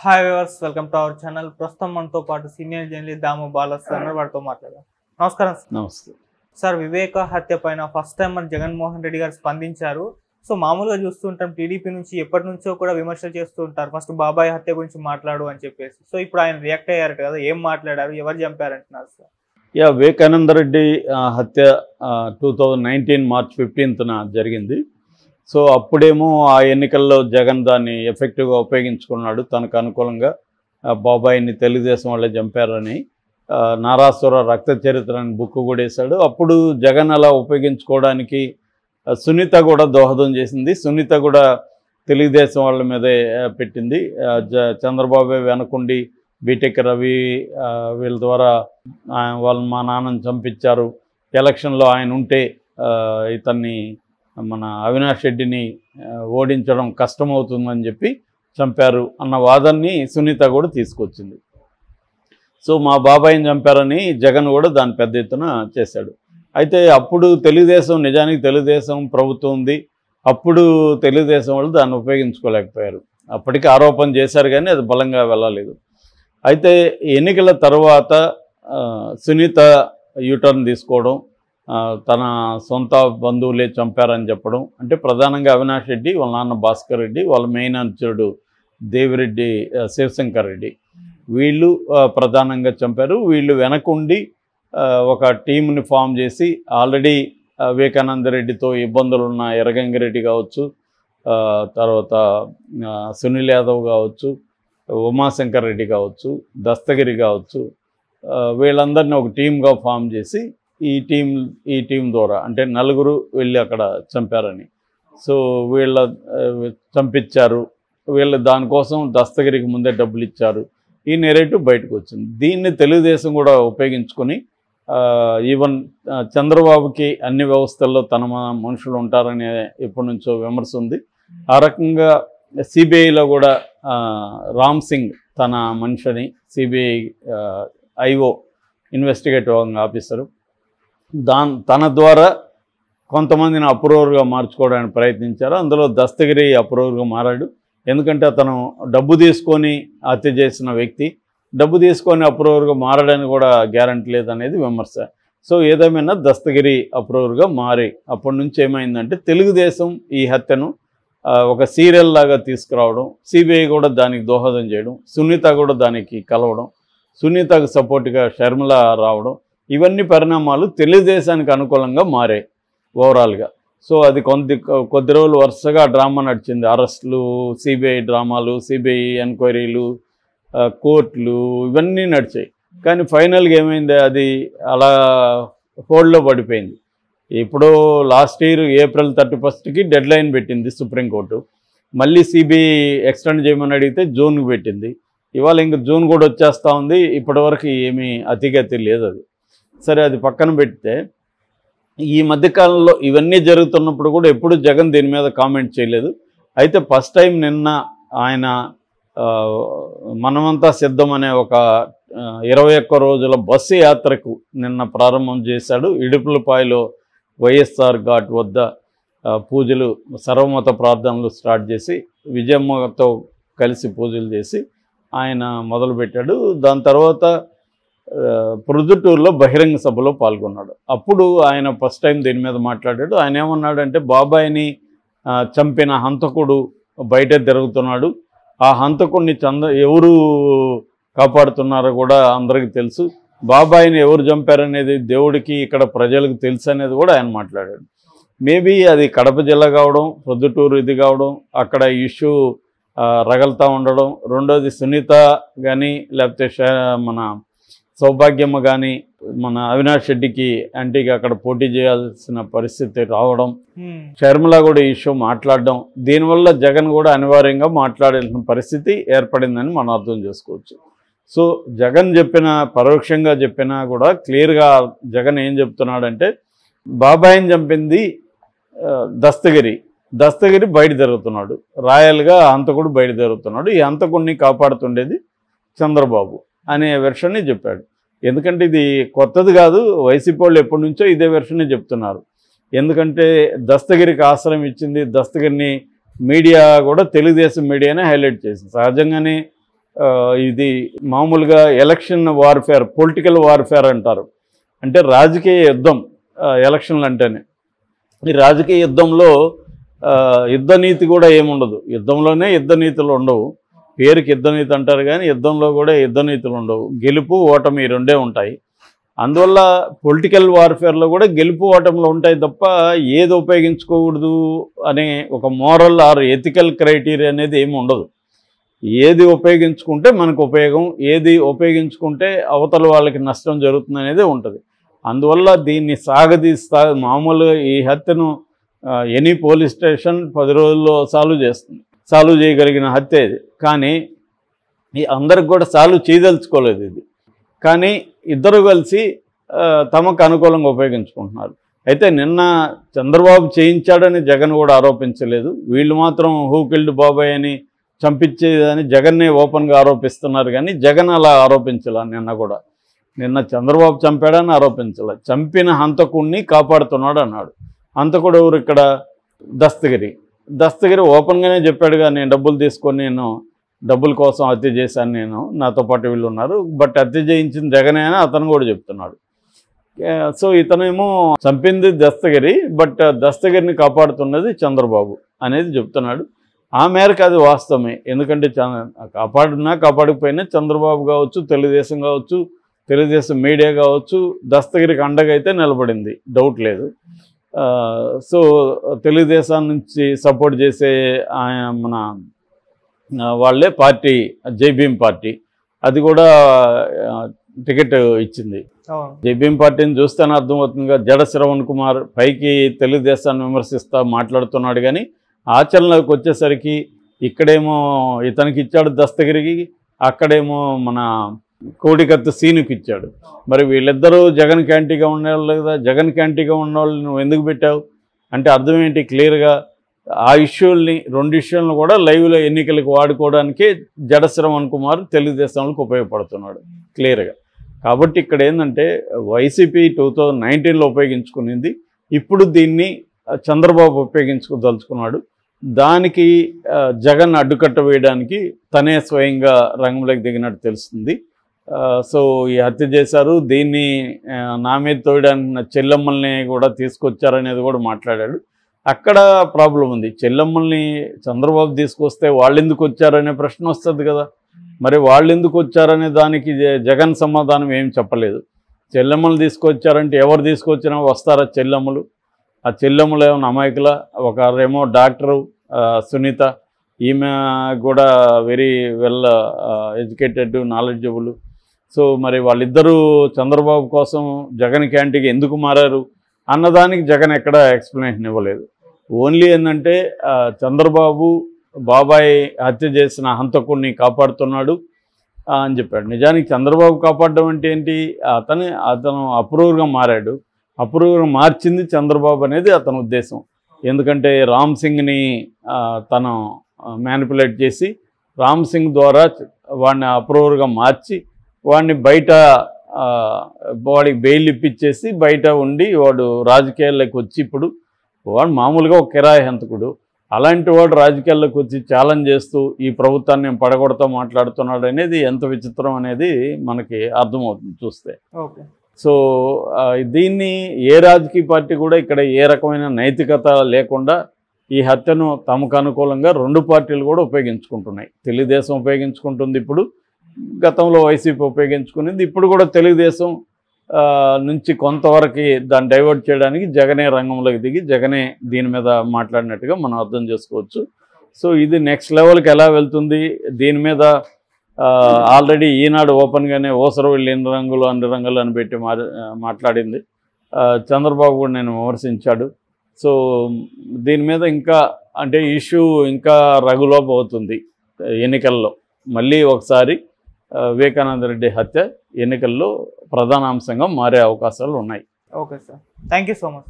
Hi viewers, welcome to our channel. ప్రస్తుతం మనతో పాటు సీనియర్ జర్నలిస్ట్ దాము బాలస్ అన్నారు. వారితో మాట్లాడదాం. నమస్కారం సార్. నమస్తే సార్, వివేక హత్య పైన ఫస్ట్ టైం మన జగన్మోహన్ రెడ్డి గారు స్పందించారు. సో మామూలుగా చూస్తుంటాం టీడీపీ నుంచి ఎప్పటి నుంచో కూడా విమర్శలు చేస్తూ ఉంటారు. ఫస్ట్ బాబాయ్ హత్య గురించి మాట్లాడు అని చెప్పేసి. సో ఇప్పుడు ఆయన రియాక్ట్ అయ్యారట కదా, ఏం మాట్లాడారు, ఎవరు చంపారంటున్నారు సార్? వివేకానంద రెడ్డి హత్య 2019 మార్చ్ 15న జరిగింది. సో అప్పుడేమో ఆ ఎన్నికల్లో జగన్ దాన్ని ఎఫెక్టివ్గా ఉపయోగించుకున్నాడు. తనకు అనుకూలంగా బాబాయిని తెలుగుదేశం వాళ్ళే చంపారని నారాసుర రక్త చరిత్ర అని బుక్ కూడా వేశాడు. అప్పుడు జగన్ అలా ఉపయోగించుకోవడానికి సునీత కూడా దోహదం చేసింది. సునీత కూడా తెలుగుదేశం వాళ్ళ మీదే పెట్టింది. చంద్రబాబు వెనకుండి బీటెక్ రవి వీళ్ళ ద్వారా వాళ్ళు మా నాన్నని చంపించారు, ఎలక్షన్లో ఆయన ఉంటే ఇతన్ని మన అవినాష్ రెడ్డిని ఓడించడం కష్టమవుతుందని చెప్పి చంపారు అన్న వాదనని సునీత కూడా తీసుకొచ్చింది. సో మా బాబాయిని చంపారని జగన్ కూడా దాన్ని పెద్ద ఎత్తున చేశాడు. అయితే అప్పుడు తెలుగుదేశం, నిజానికి తెలుగుదేశం ప్రభుత్వం ఉంది, అప్పుడు తెలుగుదేశం వాళ్ళు దాన్ని ఉపయోగించుకోలేకపోయారు. అప్పటికి ఆరోపణ చేశారు కానీ అది బలంగా వెళ్ళలేదు. అయితే ఎన్నికల తర్వాత సునీత యూటర్న్ తీసుకోవడం, తన సొంత బంధువులే చంపారని చెప్పడం, అంటే ప్రధానంగా అవినాష్ రెడ్డి, వాళ్ళ నాన్న భాస్కర్ రెడ్డి, వాళ్ళ మెయిన్ అనుచరుడు దేవిరెడ్డి శివశంకర్ రెడ్డి, వీళ్ళు ప్రధానంగా చంపారు. వీళ్ళు వెనకుండి ఒక టీంని ఫామ్ చేసి ఆల్రెడీ వివేకానంద రెడ్డితో ఇబ్బందులు ఉన్న ఎర్రగంగిరెడ్డి కావచ్చు, తర్వాత సునీల్ యాదవ్ కావచ్చు, ఉమాశంకర్ రెడ్డి కావచ్చు, దస్తగిరి కావచ్చు, వీళ్ళందరినీ ఒక టీమ్గా ఫామ్ చేసి ఈ టీం ద్వారా అంటే నలుగురు వెళ్ళి అక్కడ చంపారని, సో వీళ్ళ చంపించారు, వీళ్ళు దానికోసం దస్తగిరికి ముందే డబ్బులు ఇచ్చారు, ఈ నెరేటివ్ బయటకు వచ్చింది. దీన్ని తెలుగుదేశం కూడా ఉపయోగించుకొని ఈవెన్ చంద్రబాబుకి అన్ని వ్యవస్థల్లో తన మనుషులు ఉంటారనే ఎప్పటి నుంచో విమర్శ ఉంది. ఆ రకంగా సిబిఐలో కూడా రామ్ సింగ్ తన మనిషిని, సిబిఐ ఐఓ ఇన్వెస్టిగేటివ్ ఆఫీసరు, తన ద్వారా కొంతమందిని అప్రూవర్గా మార్చుకోవడానికి ప్రయత్నించారు. అందులో దస్తగిరి అప్రూవర్గా మారాడు. ఎందుకంటే అతను డబ్బు తీసుకొని హత్య చేసిన వ్యక్తి, డబ్బు తీసుకొని అప్రూవర్గా మారడానికి కూడా గ్యారంటీ లేదనేది విమర్శ. సో ఏదేమైనా దస్తగిరి అప్రూవర్గా మారి అప్పటి నుంచి ఏమైందంటే తెలుగుదేశం ఈ హత్యను ఒక సీరియల్ లాగా తీసుకురావడం, సిబిఐ కూడా దానికి దోహదం చేయడం, సునీత కూడా దానికి కలవడం, సునీతకు సపోర్ట్గా షర్మిల రావడం, ఇవన్నీ పరిణామాలు తెలుగుదేశానికి అనుకూలంగా మారాయి ఓవరాల్గా. సో అది కొద్ది రోజులు వరుసగా డ్రామా నడిచింది. అరెస్టులు, సిబిఐ డ్రామాలు, సిబిఐ ఎంక్వైరీలు, కోర్టులు, ఇవన్నీ నడిచాయి. కానీ ఫైనల్గా ఏమైంది, అది అలా హోల్డ్లో పడిపోయింది. ఇప్పుడు లాస్ట్ ఇయర్ ఏప్రిల్ 31కి డెడ్ లైన్ పెట్టింది సుప్రీంకోర్టు. మళ్ళీ సిబిఐ ఎక్స్టెండ్ చేయమని అడిగితే జూన్కి పెట్టింది. ఇవాళ ఇంక జూన్ కూడా వచ్చేస్తూ ఉంది. ఇప్పటివరకు ఏమీ అతిగతి లేదు. అది సరే, అది పక్కన పెడితే ఈ మధ్యకాలంలో ఇవన్నీ జరుగుతున్నప్పుడు కూడా ఎప్పుడు జగన్ దీని మీద కామెంట్ చేయలేదు. అయితే ఫస్ట్ టైం నిన్న ఆయన మనమంతా సిద్ధం అనే ఒక 21 రోజుల బస్సు యాత్రకు నిన్న ప్రారంభం చేశాడు. ఇడుపులపాయలో వైఎస్ఆర్ ఘాట్ వద్ద పూజలు, సర్వమత ప్రార్థనలు స్టార్ట్ చేసి విజయమ్మతో కలిసి పూజలు చేసి ఆయన మొదలుపెట్టాడు. దాని తర్వాత ప్రొద్దుటూరులో బహిరంగ సభలో పాల్గొన్నాడు. అప్పుడు ఆయన ఫస్ట్ టైం దీని మీద మాట్లాడాడు. ఆయన ఏమన్నాడంటే, బాబాయిని చంపిన హంతకుడు బయట తిరుగుతున్నాడు, ఆ హంతకుడిని ఎవరు కాపాడుతున్నారో కూడా అందరికీ తెలుసు, బాబాయిని ఎవరు చంపారనేది దేవుడికి ఇక్కడ ప్రజలకు తెలుసు అనేది కూడా ఆయన మాట్లాడాడు. మేబీ అది కడప జిల్లా కావడం, ప్రొద్దుటూరు ఇది కావడం, అక్కడ ఇష్యూ రగలుతూ ఉండడం, రెండోది సునీత కానీ లేకపోతే మన సౌభాగ్యమ్మ కానీ మన అవినాష్ రెడ్డికి యాంటీగా అక్కడ పోటీ చేయాల్సిన పరిస్థితి రావడం, షర్మిల కూడా ఈ ఇష్యూ మాట్లాడడం, దీనివల్ల జగన్ కూడా అనివార్యంగా మాట్లాడాల్సిన పరిస్థితి ఏర్పడిందని మనం అర్థం చేసుకోవచ్చు. సో జగన్ చెప్పిన, పరోక్షంగా చెప్పినా కూడా క్లియర్గా జగన్ ఏం చెప్తున్నాడంటే, బాబాయిని చంపింది దస్తగిరి బయట తిరుగుతున్నాడు, రాయల్గా హంతకుడు బయట తిరుగుతున్నాడు, ఈ హంతకుడిని కాపాడుతుండేది చంద్రబాబు అనే వెర్షన్ని చెప్పాడు. ఎందుకంటే ఇది కొత్తది కాదు, వైసీపీ వాళ్ళు ఎప్పటి నుంచో ఇదే వెర్షన్ని చెప్తున్నారు. ఎందుకంటే దస్తగిరికి ఆశ్రయం ఇచ్చింది, దస్తగిరిని మీడియా కూడా తెలుగుదేశం మీడియానే హైలైట్ చేసింది. సహజంగానే ఇది మామూలుగా ఎలక్షన్ వార్ఫేర్, పొలిటికల్ వార్ఫేర్ అంటారు. అంటే రాజకీయ యుద్ధం ఎలక్షన్లు అంటేనే. ఈ రాజకీయ యుద్ధంలో యుద్ధ నీతి కూడా ఏముండదు. యుద్ధంలోనే యుద్ధ నీతులు ఉండవు. పేరుకి యుద్ధ నీతి అంటారు కానీ యుద్ధంలో కూడా యుద్ధ నీతులు ఉండవు. గెలుపు ఓటమి రెండే ఉంటాయి. అందువల్ల పొలిటికల్ వార్ఫేర్లో కూడా గెలుపు ఓటములు ఉంటాయి తప్ప ఏది ఉపయోగించుకోకూడదు అనే ఒక మోరల్ ఆర్ ఎథికల్ క్రైటీరియా అనేది ఏమి ఉండదు. ఏది ఉపయోగించుకుంటే మనకు ఉపయోగం, ఏది ఉపయోగించుకుంటే అవతల వాళ్ళకి నష్టం జరుగుతుంది అనేది ఉంటుంది. అందువల్ల దీన్ని సాగదీస్తా మామూలుగా ఈ హత్యను ఎనీ పోలీస్ స్టేషన్ 10 రోజుల్లో సాల్వ్ చేయగలిగిన హత్య ఇది. కానీ అందరికి కూడా సాల్వ్ చేయదలుచుకోలేదు ఇది. కానీ ఇద్దరు కలిసి తమకు అనుకూలంగా ఉపయోగించుకుంటున్నారు. అయితే నిన్న చంద్రబాబు చేయించాడని జగన్ కూడా ఆరోపించలేదు. వీళ్ళు మాత్రం హూ కిల్డ్ బాబాయ్ అని, చంపించేదని జగన్నే ఓపెన్గా ఆరోపిస్తున్నారు. కానీ జగన్ అలా ఆరోపించాల. నిన్న చంద్రబాబు చంపాడని ఆరోపించాల. చంపిన హంతకుడిని కాపాడుతున్నాడు అన్నాడు. హంతకుడు ఎవరు ఇక్కడ? దస్తగిరి ఓపెన్గానే చెప్పాడుగా, నేను డబ్బులు తీసుకొని డబ్బుల కోసం హత్య చేశాను, నాతో పాటు వీళ్ళు ఉన్నారు, బట్ హత్య చేయించిన జగనే అని అతను కూడా చెప్తున్నాడు. సో ఇతనేమో చంపింది దస్తగిరి, బట్ దస్తగిరిని కాపాడుతున్నది చంద్రబాబు అనేది చెప్తున్నాడు. ఆ మేరకు అది వాస్తవమే. ఎందుకంటే కాపాడకపోయినా చంద్రబాబు కావచ్చు, తెలుగుదేశం కావచ్చు, తెలుగుదేశం మీడియా కావచ్చు, దస్తగిరికి అండగా అయితే నిలబడింది, డౌట్ లేదు. సో తెలుగుదేశం నుంచి సపోర్ట్ చేసే మన వాళ్ళే పార్టీ, జైభీమ్ పార్టీ, అది కూడా టికెట్ ఇచ్చింది. జైభీమ్ పార్టీని చూస్తేనే అర్థమవుతుందిగా. జడ శ్రవణ్ కుమార్ పైకి తెలుగుదేశాన్ని విమర్శిస్తూ మాట్లాడుతున్నాడు, కానీ ఆచరణలోకి వచ్చేసరికి ఇక్కడేమో ఇతనికి ఇచ్చాడు దస్తగిరికి, అక్కడేమో మన కోడికత్తి సీనుకి ఇచ్చాడు. మరి వీళ్ళిద్దరూ జగన్ క్యాంటీగా ఉండేవాళ్ళు కదా. జగన్ క్యాంటీగా ఉన్నవాళ్ళు నువ్వు ఎందుకు పెట్టావు అంటే అర్థం ఏంటి? క్లియర్గా ఆ ఇష్యూల్ని, 2 ఇష్యూలను కూడా లైవ్లో ఎన్నికలకు వాడుకోవడానికే జడ శ్రవణ్ కుమార్ తెలుగుదేశంలోకి ఉపయోగపడుతున్నాడు క్లియర్గా. కాబట్టి ఇక్కడ ఏంటంటే వైసీపీ 2019లో ఉపయోగించుకునింది, ఇప్పుడు దీన్ని చంద్రబాబు ఉపయోగించుకోదలుచుకున్నాడు. దానికి జగన్ అడ్డుకట్ట వేయడానికి తనే స్వయంగా రంగంలోకి దిగినట్టు తెలుస్తుంది. సో ఈ హత్య చేశారు, దీన్ని నా మీద తోయడానికి నా చెల్లెమ్మల్ని కూడా తీసుకొచ్చారనేది కూడా మాట్లాడాడు. అక్కడ ప్రాబ్లం ఉంది. చెల్లెమ్మల్ని చంద్రబాబు తీసుకొస్తే వాళ్ళు ఎందుకు వచ్చారనే ప్రశ్న వస్తుంది కదా. మరి వాళ్ళు ఎందుకు వచ్చారనే దానికి జగన్ సమాధానం ఏం చెప్పలేదు. చెల్లెమ్మలు తీసుకొచ్చారంటే ఎవరు తీసుకొచ్చినా వస్తారా చెల్లెమ్మలు? ఆ చెల్లెమ్మలు ఏమైనా అమాయకుల? ఒకరేమో డాక్టరు సునీత, ఈమె కూడా very well educated, knowledgeable. So మరి వాళ్ళిద్దరూ చంద్రబాబు కోసం జగన్ క్యాంటీకి ఎందుకు మారారు అన్నదానికి జగన్ ఎక్కడ ఎక్స్ప్లెనేషన్ ఇవ్వలేదు. ఓన్లీ ఏంటంటే చంద్రబాబు బాబాయ్ హత్య చేసిన హంతకుడిని కాపాడుతున్నాడు అని చెప్పాడు. నిజానికి చంద్రబాబు కాపాడడం అంటే ఏంటి? అతను అప్రూవర్గా మారాడు. అప్రూవర్గా మార్చింది చంద్రబాబు అనేది అతని ఉద్దేశం. ఎందుకంటే రామ్ సింగ్ని తను మ్యానిపులేట్ చేసి రామ్ సింగ్ ద్వారా వాడిని అప్రూవర్గా మార్చి వాడిని బయట వాడికి బెయిల్ ఇప్పించేసి బయట ఉండి వాడు రాజకీయాల్లోకి వచ్చి ఇప్పుడు వాడు మామూలుగా ఒక కిరాయి హంతకుడు. అలాంటి వాడు రాజకీయాల్లోకి వచ్చి ఛాలెంజ్ చేస్తూ ఈ ప్రభుత్వాన్ని నేను పడగొడతా మాట్లాడుతున్నాడు అనేది ఎంత విచిత్రం అనేది మనకి అర్థమవుతుంది చూస్తే. సో దీన్ని ఏ రాజకీయ పార్టీ కూడా ఇక్కడ ఏ రకమైన నైతికత లేకుండా ఈ హత్యను తమకు అనుకూలంగా 2 పార్టీలు కూడా ఉపయోగించుకుంటున్నాయి. తెలుగుదేశం ఉపయోగించుకుంటుంది, ఇప్పుడు గతంలో వైసీపీ ఉపయోగించుకునేది, ఇప్పుడు కూడా తెలుగుదేశం నుంచి కొంతవరకు దాన్ని డైవర్ట్ చేయడానికి జగనే రంగంలోకి దిగి జగనే దీని మీద మాట్లాడినట్టుగా మనం అర్థం చేసుకోవచ్చు. సో ఇది నెక్స్ట్ లెవెల్కి ఎలా వెళ్తుంది దీని మీద ఆల్రెడీ ఈనాడు ఓపెన్గానే ఓసర వెళ్ళి అన్ని రంగులు అని పెట్టి మాట్లాడింది. చంద్రబాబు కూడా నేను విమర్శించాడు. సో దీని మీద ఇంకా అంటే ఇష్యూ ఇంకా రగులోపు అవుతుంది. ఎన్నికల్లో మళ్ళీ ఒకసారి వివేకానంద రెడ్డి హత్య ఎన్నికల్లో ప్రధాన అంశంగా మారే అవకాశాలు ఉన్నాయి. Okay sir, thank you so much.